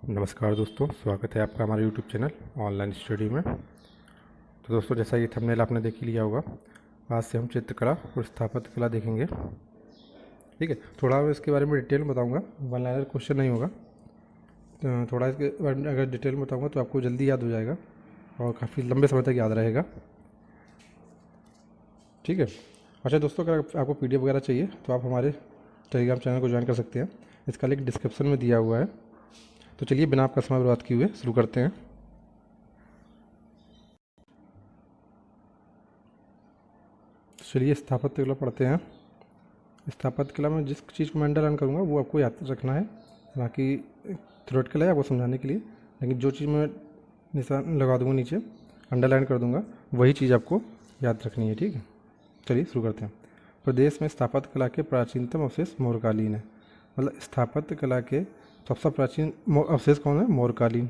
नमस्कार दोस्तों, स्वागत है आपका हमारे YouTube चैनल ऑनलाइन स्टडी में। तो दोस्तों, जैसा ये थंबनेल आपने देख ही लिया होगा, आज से हम चित्रकला और स्थापत्य कला देखेंगे। ठीक है, थोड़ा मैं इसके बारे में डिटेल में बताऊंगा, वन लाइनर क्वेश्चन नहीं होगा। तो थोड़ा इसके बारे में अगर डिटेल में बताऊंगा तो आपको जल्दी याद हो जाएगा और काफ़ी लंबे समय तक याद रहेगा। ठीक है। अच्छा दोस्तों, अगर आपको PDF वगैरह चाहिए तो आप हमारे टेलीग्राम चैनल को ज्वाइन कर सकते हैं। इसका लिंक डिस्क्रिप्शन में दिया हुआ है। तो चलिए बिना आपका समय बर्बाद किए हुए शुरू करते हैं। चलिए स्थापत्य कला पढ़ते हैं। स्थापत्य कला में जिस चीज़ को मैं अंडरलाइन करूँगा वो आपको याद रखना है, बाकी थ्योरेटिकल है आपको समझाने के लिए। लेकिन जो चीज़ मैं निशान लगा दूँगा नीचे, अंडरलाइन कर दूँगा, वही चीज़ आपको याद रखनी है। ठीक है, चलिए शुरू करते हैं। प्रदेश में स्थापत्य कला के प्राचीनतम अवशेष मौर्यकालीन है। मतलब स्थापत्य कला के सबसे प्राचीन अवशेष कौन है? मौर्यकालीन,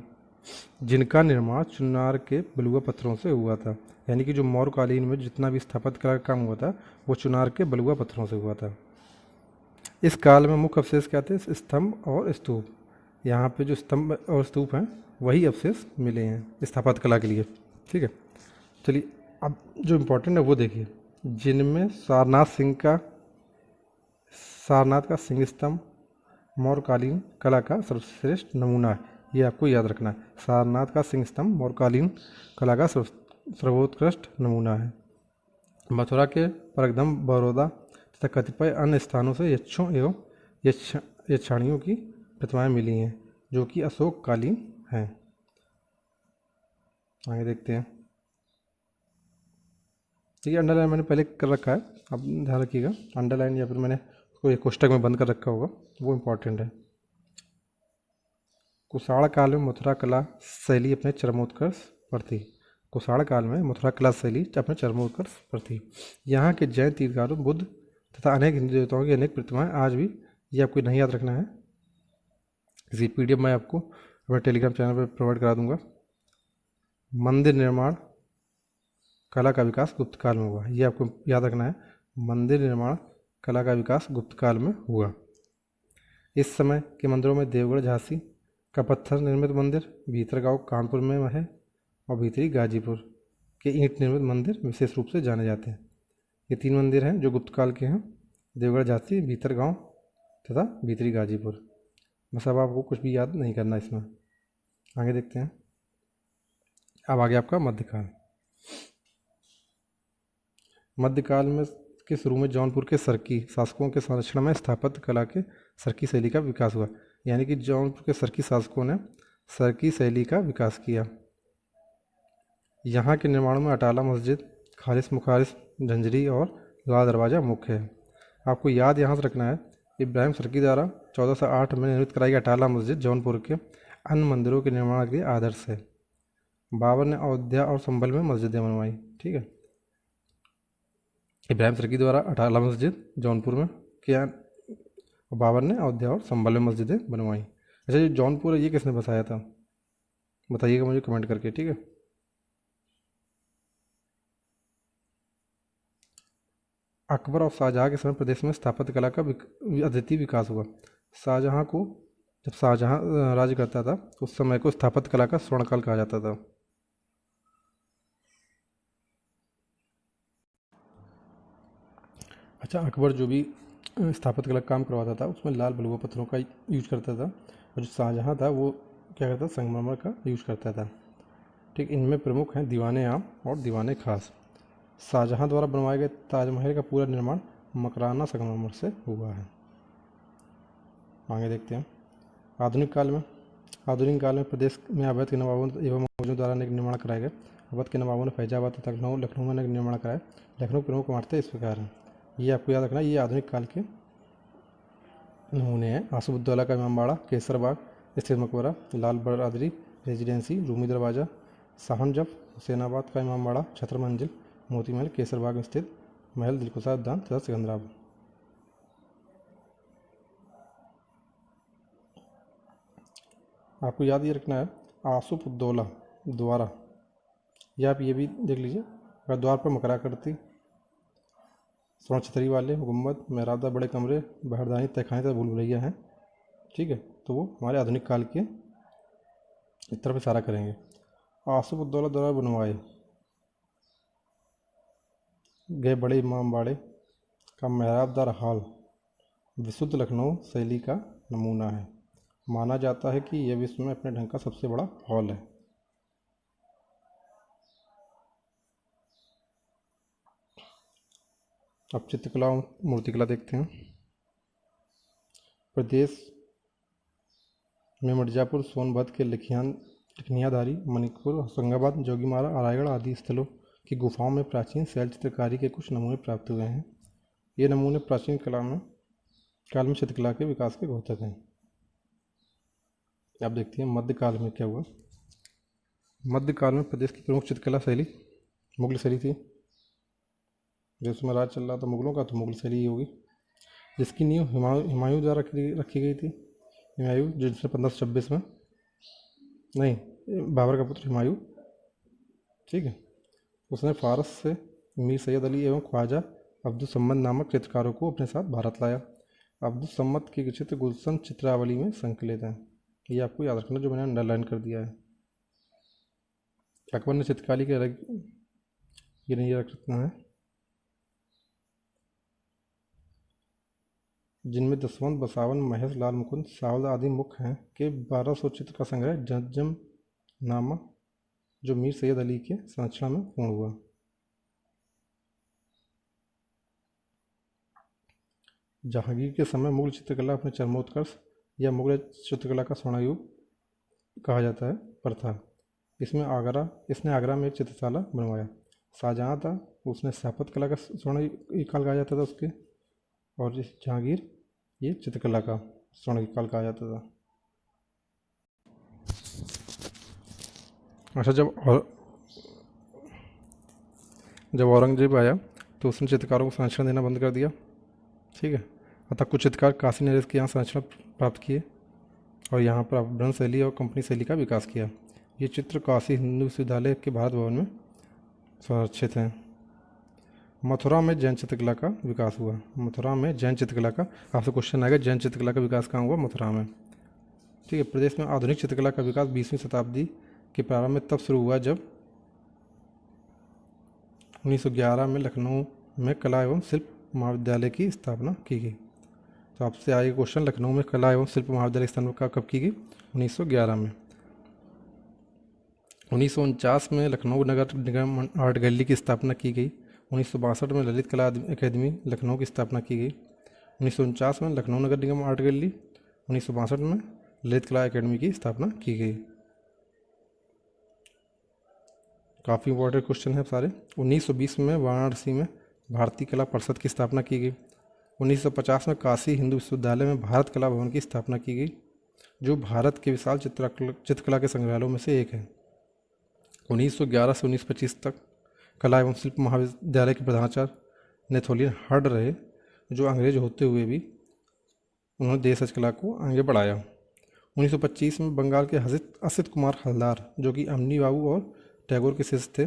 जिनका निर्माण चुनार के बलुआ पत्थरों से हुआ था। यानी कि जो मौर्यकालीन में जितना भी स्थापत्य कला का काम हुआ था वो चुनार के बलुआ पत्थरों से हुआ था। इस काल में मुख्य अवशेष क्या थे? स्तंभ और स्तूप। यहाँ पे जो स्तंभ और स्तूप हैं वही अवशेष मिले हैं स्थापत्य कला के लिए। ठीक है, चलिए अब जो इम्पोर्टेंट है वो देखिए। जिनमें सारनाथ का सिंह स्तंभ मौर्यकालीन कला का सर्वश्रेष्ठ नमूना है। ये आपको याद रखना है। सारनाथ का सिंह स्तंभ मौर्यकालीन कला का सर्वोत्कृष्ट नमूना है। मथुरा के परगदम, बड़ौदा तथा कतिपय अन्य स्थानों से यक्षों एवं यक्षाणियों की प्रतिमाएं मिली हैं जो कि अशोककालीन हैं। आगे देखते हैं। ठीक है, अंडरलाइन मैंने पहले कर रखा है, आप ध्यान रखिएगा। अंडरलाइन या फिर मैंने कोई कोष्टक में बंद कर रखा होगा, वो इम्पोर्टेंट है। कुषाण काल में मथुरा कला शैली अपने चरमोत्कर्ष पर थी। कुषाण काल में मथुरा कला शैली अपने चरमोत्कर्ष पर थी। यहाँ के जैन तीर्थकारों, बुद्ध तथा अनेक हिंदू देवताओं की अनेक प्रतिमाएं आज भी, ये आपको नहीं याद रखना है। इसी PDF मैं आपको अपने टेलीग्राम चैनल पर प्रोवाइड करा दूंगा। मंदिर निर्माण कला का विकास गुप्त काल में हुआ, ये आपको याद रखना है। मंदिर निर्माण कला का विकास गुप्त काल में हुआ। इस समय के मंदिरों में देवगढ़ झांसी का पत्थर निर्मित मंदिर, भीतरगांव कानपुर में है और भीतरी गाजीपुर के ईंट निर्मित मंदिर विशेष रूप से जाने जाते हैं। ये 3 मंदिर हैं जो गुप्त काल के हैं: देवगढ़ झांसी, भीतरगांव तथा भीतरी गाजीपुर। बस अब आपको कुछ भी याद नहीं करना इसमें। आगे देखते हैं। अब आगे आपका मध्यकाल। मध्यकाल में के शुरू में जौनपुर के सरकी शासकों के संरक्षण में स्थापत्य कला के सरकी शैली का विकास हुआ। यानी कि जौनपुर के सरकी शासकों ने सरकी शैली का विकास किया। यहाँ के निर्माणों में अटाला मस्जिद, खालिस मुखालिस, झंझरी और लाल दरवाज़ा मुख्य है। आपको याद यहाँ से रखना है, इब्राहिम सरकी द्वारा 1408 में निर्मित कराई गई अटाला मस्जिद जौनपुर के अन्य मंदिरों के निर्माण के लिए आदर्श है। बाबर ने अयोध्या और संभल में मस्जिदें बनवाई। ठीक है, इब्राहिम सरकी द्वारा अटाला मस्जिद जौनपुर में किया, बाबर ने अयोध्या और संभल में मस्जिदें बनवाई। अच्छा, ये जौनपुर है, ये किसने बसाया था? बताइएगा मुझे कमेंट करके। ठीक है, अकबर और शाहजहाँ के समय प्रदेश में स्थापत्य कला का अद्वितीय विकास हुआ। शाहजहाँ को, जब शाहजहाँ राज्य करता था उस समय को स्थापत्य कला का स्वर्णकाल कहा जाता था। अच्छा, अकबर जो भी स्थापत्य कला का काम करवाता था उसमें लाल बलुआ पत्थरों का यूज करता था, और जो शाहजहाँ था वो क्या करता था? संगमरमर का यूज करता था। ठीक, इनमें प्रमुख हैं दीवाने आम और दीवाने खास। शाहजहाँ द्वारा बनवाए गए ताजमहल का पूरा निर्माण मकराना संगमरमर से हुआ है। आगे देखते हैं। आधुनिक काल में प्रदेश में अवध के नवाबों एवं मौर्यों द्वारा अनेक निर्माण कराए गए। अवध के नवाबों ने फैजाबाद तथा लखनऊ में अनेक निर्माण कराए। लखनऊ प्रमुख इमारतें इस प्रकार हैं, ये आपको याद रखना। ये आधुनिक काल के नमूने हैं। आसुबुद्दौला का इमामबाड़ा, केसरबाग स्थित मकबरा, लाल बरादरी रेजिडेंसी, रूमी दरवाज़ा, शाहनजफ, हुसैनाबाद का इमामबाड़ा, छत्र मंजिल, मोती महल, केसरबाग में स्थित महल, दिलकुशा उद्यान तथा सिकंदराबाद। आपको याद ये रखना है, आसुफुद्दौला द्वारा, या आप ये भी देख लीजिए, अगर द्वार पर मकराकृति, स्वर्ण छतरी वाले गुम्बद, मेहराबदार बड़े कमरे, बहरदानी, तहखाने तथा भूल भुलैया हैं। ठीक है, तो वो हमारे आधुनिक काल के इस तरफ इशारा करेंगे। आसिफ-उद-दौला द्वारा बनवाए गए बड़े इमाम बाड़े का मेहराबदार हॉल विशुद्ध लखनऊ शैली का नमूना है। माना जाता है कि यह विश्व में अपने ढंग का सबसे बड़ा हॉल है। अब चित्रकला और मूर्तिकला देखते हैं। प्रदेश में मिर्जापुर, सोनभद्र के लखनियाधारी, मणिपुर, होशंगाबाद, जोगीमारा, रायगढ़ आदि स्थलों की गुफाओं में प्राचीन शैल चित्रकारी के कुछ नमूने प्राप्त हुए हैं। ये नमूने प्राचीन काल में चित्रकला के विकास के द्योतक हैं। आप देखते हैं मध्यकाल में क्या हुआ। मध्यकाल में प्रदेश की प्रमुख चित्रकला शैली मुगल शैली थी। देश में राज चल रहा था मुगलों का, तो मुगल शैली ही होगी, जिसकी नींव हुमायूं द्वारा रखी गई थी। हुमायूं जिसने 1526 में, नहीं, बाबर का पुत्र हुमायूं, ठीक है, उसने फारस से मीर सैयद अली एवं ख्वाजा अब्दुल सम्मद नामक चित्रकारों को अपने साथ भारत लाया। अब्दुल सम्मद के चित्र गुलशन चित्रावली में संकलित हैं। ये आपको याद रखना, जो मैंने अंडरलाइन कर दिया है। अकबर ने चित्रकारी के अलग ये नहीं रख रखना है, जिनमें दसवंत, बसावन, महेश, लाल मुकुंद, सावल आदि मुख्य हैं, के 1200 चित्र का संग्रह जंजम नामा, जो मीर सैयद अली के संरक्षण में पूर्ण हुआ। जहांगीर के समय मुगल चित्रकला अपने चरमोत्कर्ष या मुगल चित्रकला का स्वर्ण युग कहा जाता है पर था। इसने आगरा में एक चित्रशाला बनवाया। शाहजहाँ था, उसने स्थापत्य कला का स्वर्ण काल कहा जाता था उसके, और जहांगीर ये चित्रकला का स्वर्ण काल कहा जाता था। अच्छा, जब औरंगजेब आया तो उसने चित्रकारों को संरक्षण देना बंद कर दिया, ठीक है। अतः कुछ चित्रकार काशी नरेश के यहाँ संरक्षण प्राप्त किए और यहाँ पर अपभ्रंश शैली और कंपनी शैली का विकास किया। ये चित्र काशी हिंदू विश्वविद्यालय के भारत भवन में संरक्षित हैं। मथुरा में जैन चित्रकला का विकास हुआ। मथुरा में जैन चित्रकला का, आपसे क्वेश्चन आएगा जैन चित्रकला का विकास कहाँ हुआ? मथुरा में, ठीक है। प्रदेश में आधुनिक चित्रकला का विकास 20वीं शताब्दी के प्रारंभ में तब शुरू हुआ जब 1911 में लखनऊ में कला एवं शिल्प महाविद्यालय की स्थापना की गई। तो आपसे आएगा क्वेश्चन, लखनऊ में कला एवं शिल्प महाविद्यालय की स्थापना कब की गई? 1911 में। 1949 में लखनऊ नगर निगम आर्ट गैलरी की स्थापना की गई। 1962 में ललित कला अकादमी लखनऊ की स्थापना की गई। 1949 में लखनऊ नगर निगम आर्ट गैलरी, 1962 में ललित कला अकादमी की स्थापना की गई। काफ़ी इंपॉर्टेंट क्वेश्चन है सारे। 1920 में वाराणसी में भारतीय कला परिषद की स्थापना की गई। 1950 में काशी हिंदू विश्वविद्यालय में भारत कला भवन की स्थापना की गई, जो भारत के विशाल चित्रकला के संग्रहालयों में से एक है। 1911 से 1925 तक कला एवं शिल्प महाविद्यालय के प्रधानाचार्य नेथोलियन हर्ड रहे, जो अंग्रेज होते हुए भी उन्होंने देशज कला को आगे बढ़ाया। 1925 में बंगाल के असित कुमार हलदार, जो कि अमनी बाबू और टैगोर के शिष्य थे,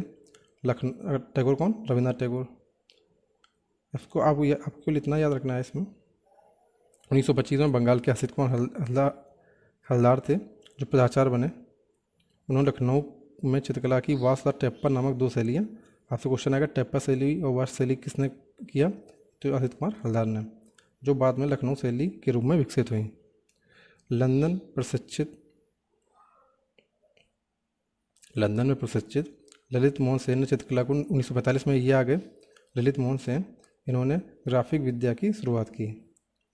टैगोर कौन? रविन्द्रनाथ टैगोर। इसको आपको इतना याद रखना है इसमें। 1925 में बंगाल के असित कुमार हलदार थे, जो प्रधाचार्य बने। उन्होंने लखनऊ में चित्रकला की वास्ता टेप्पा नामक दो शैलियाँ, आपसे क्वेश्चन आएगा टेप्पा शैली और वास्त शैली किसने किया? तो असित कुमार हलदार ने, जो बाद में लखनऊ शैली के रूप में विकसित हुई। लंदन में प्रशिक्षित ललित मोहन सेन ने चित्रकला को 1945 में ये आ गए ललित मोहन सेन, इन्होंने ग्राफिक विद्या की शुरुआत की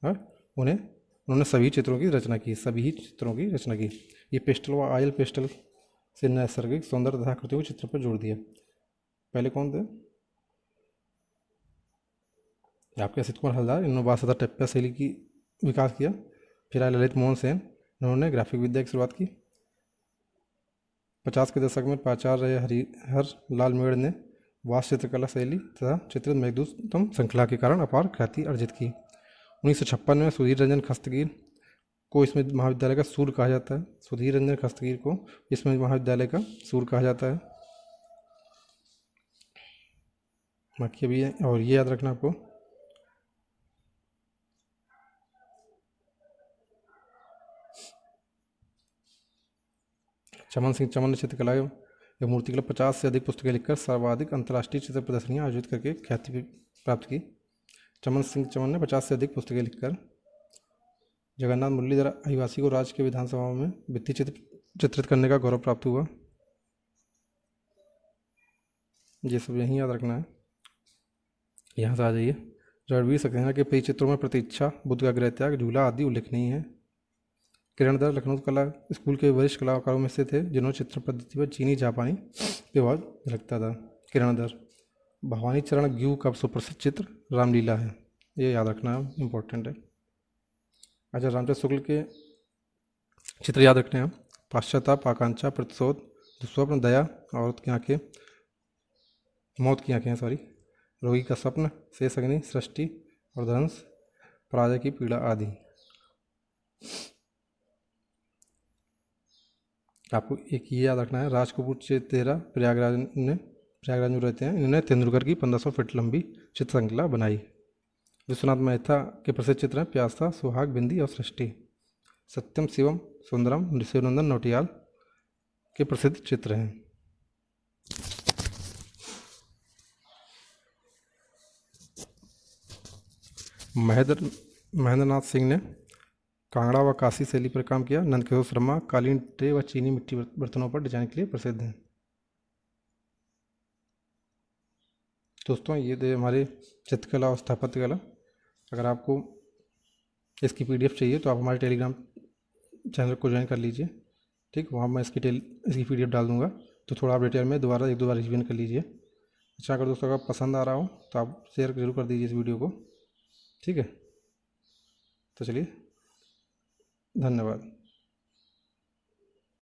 और उन्होंने सभी चित्रों की रचना की। ये पेस्टल व ऑयल पेस्टल से नैसर्गिक सौंदर्य तथा आकृतियों को चित्र पर जोड़ दिया। पहले कौन थे? आपके असित कुमार हलदार, इन्होंने वास्तव टेप्पा शैली की विकास किया। फिर आए ललित मोहन सेन, इन्होंने ग्राफिक विद्या की शुरुआत की। 50 के दशक में प्राचार्य रहे हरिहर लाल मेड़ ने वास्त चित्रकला शैली तथा चित्रित मेघदूतम श्रृंखला के कारण अपार ख्याति अर्जित की। 1956 में सुधीर रंजन खस्तगीर को इसमें महाविद्यालय का सूर्य कहा जाता है। सुधीर रंजन खस्तगीर को इसमें महाविद्यालय का सूर्य कहा जाता है। बाकी अभी और ये याद रखना आपको, चमन सिंह चमन ने चित्रकला या मूर्तिकला 50 से अधिक पुस्तकें लिखकर सर्वाधिक अंतर्राष्ट्रीय चित्र प्रदर्शनियाँ आयोजित करके ख्याति प्राप्त की। चमन सिंह चमन ने 50 से अधिक पुस्तकें लिखकर। जगन्नाथ मुरलीधर आदिवासी को राज्य के विधानसभाओं में भित्ति चित्र चित्रित करने का गौरव प्राप्त हुआ। ये सब यहीं याद रखना है। यहाँ से आ जाइए। रणवीर सक्सेना के कई चित्रों में प्रतीक्षा, बुद्ध का गृह त्याग, झूला आदि उल्लेखनीय है। किरण दर लखनऊ कला स्कूल के वरिष्ठ कलाकारों में से थे जिन्होंने चित्र पद्धति पर चीनी जापानी विवाद झलकता था। किरण दर भवानी चरण ग्यू का सुप्रसिद्ध चित्र रामलीला है, ये याद रखना इम्पोर्टेंट है। अच्छा, रामचंद्र शुक्ल के चित्र याद रखने हैं। पाश्चाताप, आकांक्षा, प्रतिशोध, दुस्वप्न, दया, औरत की आंखें, मौत की आंखें सॉरी, रोगी का स्वप्न, शेष अग्नि, सृष्टि और धनुष, पराजय की पीड़ा आदि। आपको एक ये याद रखना है, राज कपूर तेरा प्रयागराज में रहते हैं। इन्होंने तेंदुलकर की 1500 फीट लंबी चित्र श्रृंखला बनाई। विश्वनाथ मेहता के प्रसिद्ध चित्र हैं प्यासा, सुहाग, बिंदी और सृष्टि। सत्यम शिवम सुंदरम शिवनंदन नौटियाल के प्रसिद्ध चित्र हैं। महेंद्रनाथ सिंह ने कांगड़ा व काशी शैली पर काम किया। नंदकिशोर शर्मा कालीन ट्रे व चीनी मिट्टी बर्तनों पर डिजाइन के लिए प्रसिद्ध हैं। दोस्तों, ये थे हमारे चित्रकला और स्थापत्य कला। अगर आपको इसकी PDF चाहिए तो आप हमारे टेलीग्राम चैनल को ज्वाइन कर लीजिए, ठीक। वहाँ मैं इसकी PDF डाल दूँगा, तो थोड़ा आप डिटेल में दोबारा एक दो बार रिवीजन कर लीजिए। अच्छा, अगर दोस्तों अगर पसंद आ रहा हो तो आप शेयर जरूर कर दीजिए इस वीडियो को, ठीक है। तो चलिए, धन्यवाद।